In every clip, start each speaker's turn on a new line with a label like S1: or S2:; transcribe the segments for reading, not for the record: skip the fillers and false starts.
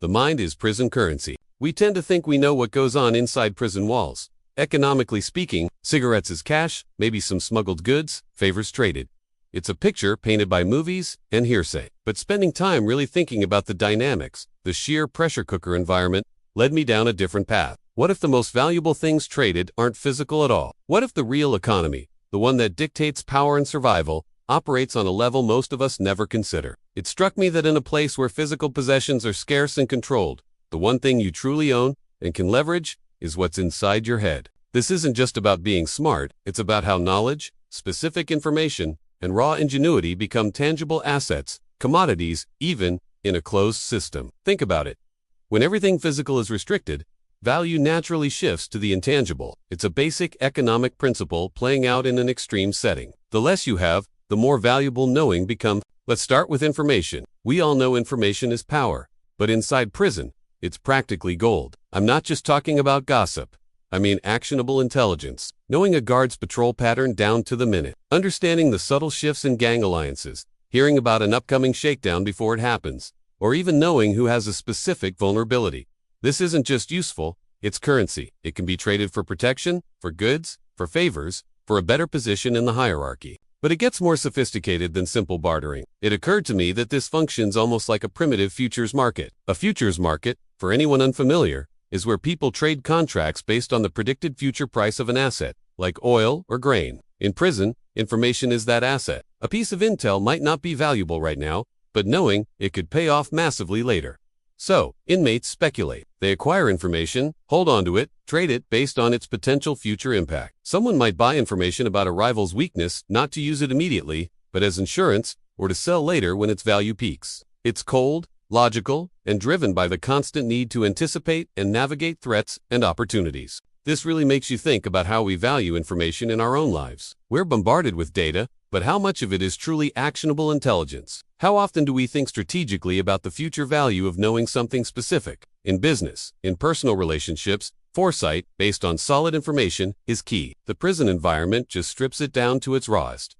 S1: The mind is prison currency. We tend to think we know what goes on inside prison walls. Economically speaking, cigarettes is cash, maybe some smuggled goods, favors traded. It's a picture painted by movies and hearsay. But spending time really thinking about the dynamics, the sheer pressure cooker environment, led me down a different path. What if the most valuable things traded aren't physical at all? What if the real economy, the one that dictates power and survival, operates on a level most of us never consider? It struck me that in a place where physical possessions are scarce and controlled, the one thing you truly own and can leverage is what's inside your head. This isn't just about being smart, it's about how knowledge, specific information, and raw ingenuity become tangible assets, commodities, even in a closed system. Think about it. When everything physical is restricted, value naturally shifts to the intangible. It's a basic economic principle playing out in an extreme setting. The less you have, the more valuable knowing becomes. Let's start with information. We all know information is power, but inside prison, it's practically gold. I'm not just talking about gossip. I mean actionable intelligence. Knowing a guard's patrol pattern down to the minute. Understanding the subtle shifts in gang alliances. Hearing about an upcoming shakedown before it happens. Or even knowing who has a specific vulnerability. This isn't just useful, it's currency. It can be traded for protection, for goods, for favors, for a better position in the hierarchy. But it gets more sophisticated than simple bartering. It occurred to me that this functions almost like a primitive futures market. A futures market, for anyone unfamiliar, is where people trade contracts based on the predicted future price of an asset, like oil or grain. In prison, information is that asset. A piece of intel might not be valuable right now, but knowing it could pay off massively later. So, inmates speculate. They acquire information, hold onto it, trade it based on its potential future impact. Someone might buy information about a rival's weakness, not to use it immediately, but as insurance, or to sell later when its value peaks. It's cold, logical, and driven by the constant need to anticipate and navigate threats and opportunities. This really makes you think about how we value information in our own lives. We're bombarded with data, but how much of it is truly actionable intelligence? How often do we think strategically about the future value of knowing something specific? In business, in personal relationships, foresight, based on solid information, is key. The prison environment just strips it down to its rawest.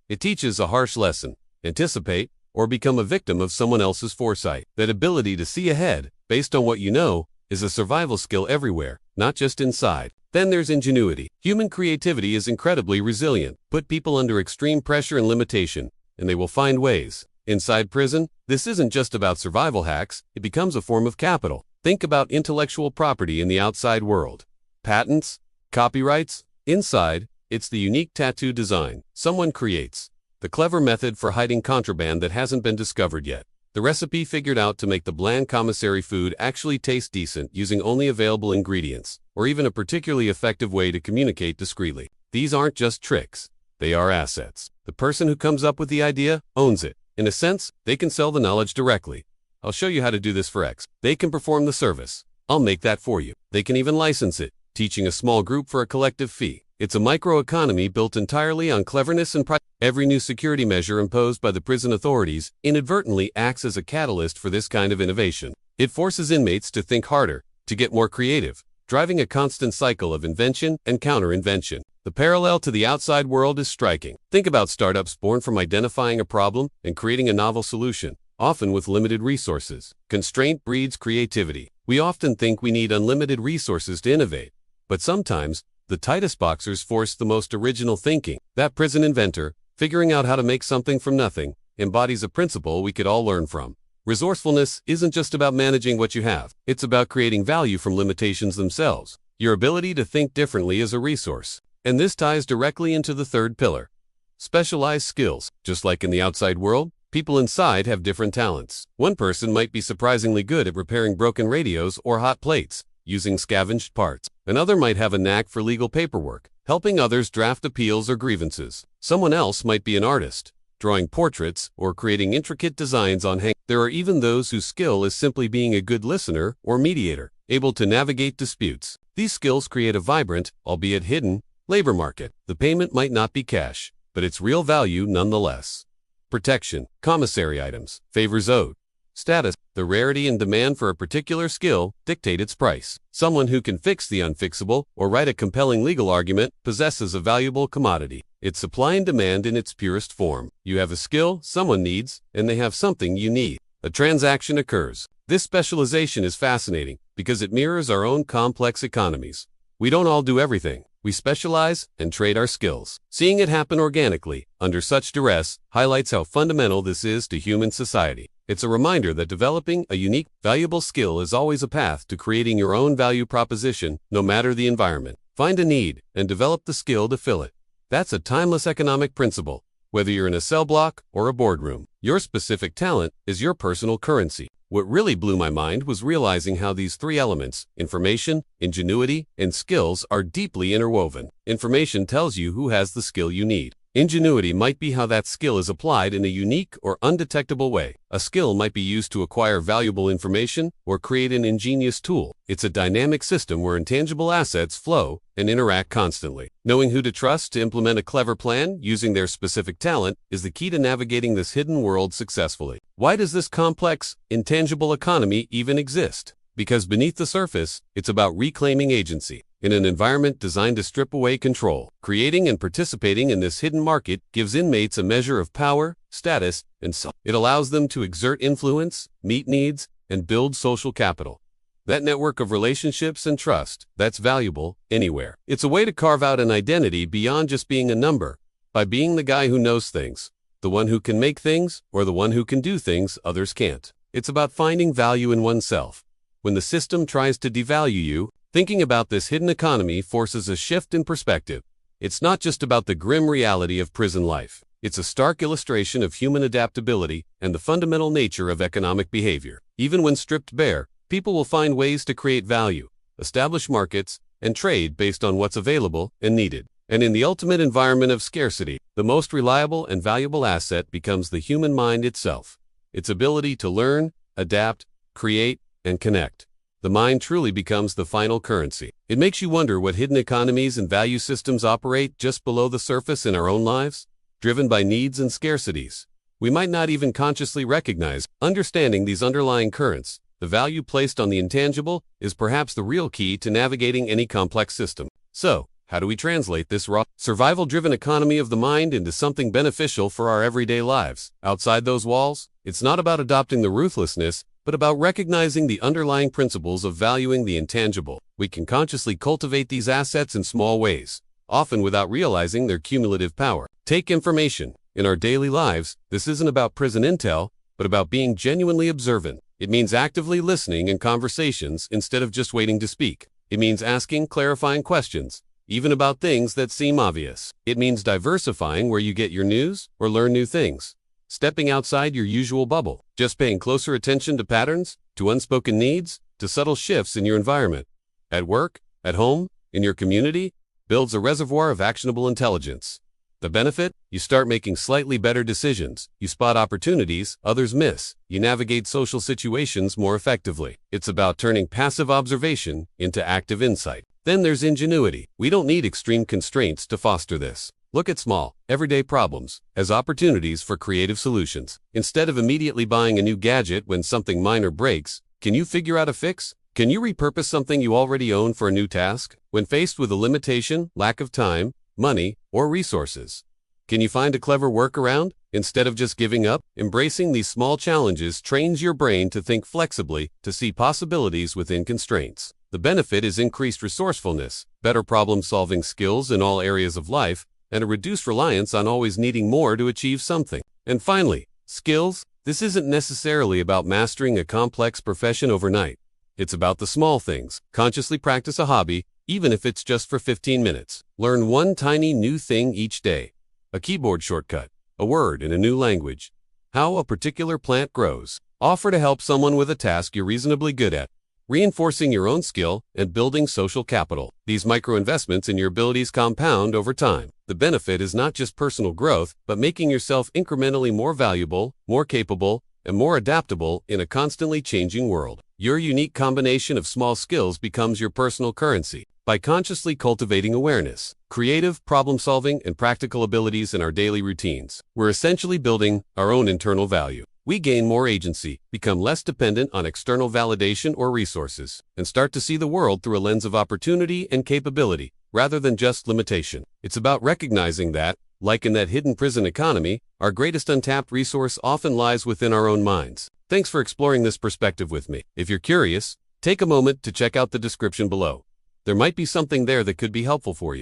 S1: It teaches a harsh lesson. Anticipate, or become a victim of someone else's foresight. That ability to see ahead, based on what you know, is a survival skill everywhere, not just inside. Then there's ingenuity. Human creativity is incredibly resilient. Put people under extreme pressure and limitation, and they will find ways. Inside prison, this isn't just about survival hacks, it becomes a form of capital. Think about intellectual property in the outside world. Patents, copyrights. Inside, it's the unique tattoo design someone creates. The clever method for hiding contraband that hasn't been discovered yet. The recipe figured out to make the bland commissary food actually taste decent using only available ingredients, or even a particularly effective way to communicate discreetly. These aren't just tricks, they are assets. The person who comes up with the idea owns it. In a sense, they can sell the knowledge directly. I'll show you how to do this for X. They can perform the service. I'll make that for you. They can even license it, teaching a small group for a collective fee. It's a microeconomy built entirely on cleverness and pride. Every new security measure imposed by the prison authorities inadvertently acts as a catalyst for this kind of innovation. It forces inmates to think harder, to get more creative, driving a constant cycle of invention and counter-invention. The parallel to the outside world is striking. Think about startups born from identifying a problem and creating a novel solution, often with limited resources. Constraint breeds creativity. We often think we need unlimited resources to innovate, but sometimes, the tightest boxers force the most original thinking. That prison inventor, figuring out how to make something from nothing, embodies a principle we could all learn from. Resourcefulness isn't just about managing what you have. It's about creating value from limitations themselves. Your ability to think differently is a resource. And this ties directly into the third pillar. Specialized skills. Just like in the outside world, people inside have different talents. One person might be surprisingly good at repairing broken radios or hot plates, using scavenged parts. Another might have a knack for legal paperwork, helping others draft appeals or grievances. Someone else might be an artist, drawing portraits or creating intricate designs on hang. There are even those whose skill is simply being a good listener or mediator, able to navigate disputes. These skills create a vibrant, albeit hidden, labor market. The payment might not be cash, but it's real value nonetheless. Protection, commissary items, favors owed. Status, the rarity and demand for a particular skill dictate its price. Someone who can fix the unfixable or write a compelling legal argument possesses a valuable commodity. It's supply and demand in its purest form. You have a skill someone needs, and they have something you need. A transaction occurs. This specialization is fascinating because it mirrors our own complex economies. We don't all do everything. We specialize and trade our skills. Seeing it happen organically, under such duress, highlights how fundamental this is to human society. It's a reminder that developing a unique, valuable skill is always a path to creating your own value proposition, no matter the environment. Find a need and develop the skill to fill it. That's a timeless economic principle. Whether you're in a cell block or a boardroom, your specific talent is your personal currency. What really blew my mind was realizing how these three elements, information, ingenuity, and skills, are deeply interwoven. Information tells you who has the skill you need. Ingenuity might be how that skill is applied in a unique or undetectable way. A skill might be used to acquire valuable information or create an ingenious tool. It's a dynamic system where intangible assets flow and interact constantly. Knowing who to trust to implement a clever plan using their specific talent is the key to navigating this hidden world successfully. Why does this complex, intangible economy even exist? Because beneath the surface, it's about reclaiming agency. In an environment designed to strip away control, creating and participating in this hidden market gives inmates a measure of power, status, and so it allows them to exert influence, meet needs, and build social capital. That network of relationships and trust that's valuable anywhere. It's a way to carve out an identity beyond just being a number, by being the guy who knows things, the one who can make things, or the one who can do things others can't. It's about finding value in oneself. When the system tries to devalue you, thinking about this hidden economy forces a shift in perspective. It's not just about the grim reality of prison life. It's a stark illustration of human adaptability and the fundamental nature of economic behavior. Even when stripped bare, people will find ways to create value, establish markets, and trade based on what's available and needed. And in the ultimate environment of scarcity, the most reliable and valuable asset becomes the human mind itself. Its ability to learn, adapt, create, and connect. The mind truly becomes the final currency. It makes you wonder what hidden economies and value systems operate just below the surface in our own lives, driven by needs and scarcities. We might not even consciously recognize. Understanding these underlying currents, the value placed on the intangible, is perhaps the real key to navigating any complex system. So, how do we translate this raw, survival-driven economy of the mind into something beneficial for our everyday lives? Outside those walls, it's not about adopting the ruthlessness, but about recognizing the underlying principles of valuing the intangible. We can consciously cultivate these assets in small ways, often without realizing their cumulative power. Take information. In our daily lives, this isn't about prison intel, but about being genuinely observant. It means actively listening in conversations instead of just waiting to speak. It means asking clarifying questions, even about things that seem obvious. It means diversifying where you get your news or learn new things. Stepping outside your usual bubble, just paying closer attention to patterns, to unspoken needs, to subtle shifts in your environment. At work, at home, in your community, builds a reservoir of actionable intelligence. The benefit? You start making slightly better decisions. You spot opportunities others miss. You navigate social situations more effectively. It's about turning passive observation into active insight. Then there's ingenuity. We don't need extreme constraints to foster this. Look at small, everyday problems as opportunities for creative solutions. Instead of immediately buying a new gadget when something minor breaks, can you figure out a fix? Can you repurpose something you already own for a new task? When faced with a limitation, lack of time, money, or resources, can you find a clever workaround? Instead of just giving up, embracing these small challenges trains your brain to think flexibly, to see possibilities within constraints. The benefit is increased resourcefulness, better problem-solving skills in all areas of life, and a reduced reliance on always needing more to achieve something. And finally, skills. This isn't necessarily about mastering a complex profession overnight. It's about the small things. Consciously practice a hobby, even if it's just for 15 minutes. Learn one tiny new thing each day. A keyboard shortcut, a word in a new language, how a particular plant grows. Offer to help someone with a task you're reasonably good at, reinforcing your own skill and building social capital. These micro-investments in your abilities compound over time. The benefit is not just personal growth, but making yourself incrementally more valuable, more capable, and more adaptable in a constantly changing world. Your unique combination of small skills becomes your personal currency. By consciously cultivating awareness, creative problem-solving, and practical abilities in our daily routines, we're essentially building our own internal value. We gain more agency, become less dependent on external validation or resources, and start to see the world through a lens of opportunity and capability, rather than just limitation. It's about recognizing that, like in that hidden prison economy, our greatest untapped resource often lies within our own minds. Thanks for exploring this perspective with me. If you're curious, take a moment to check out the description below. There might be something there that could be helpful for you.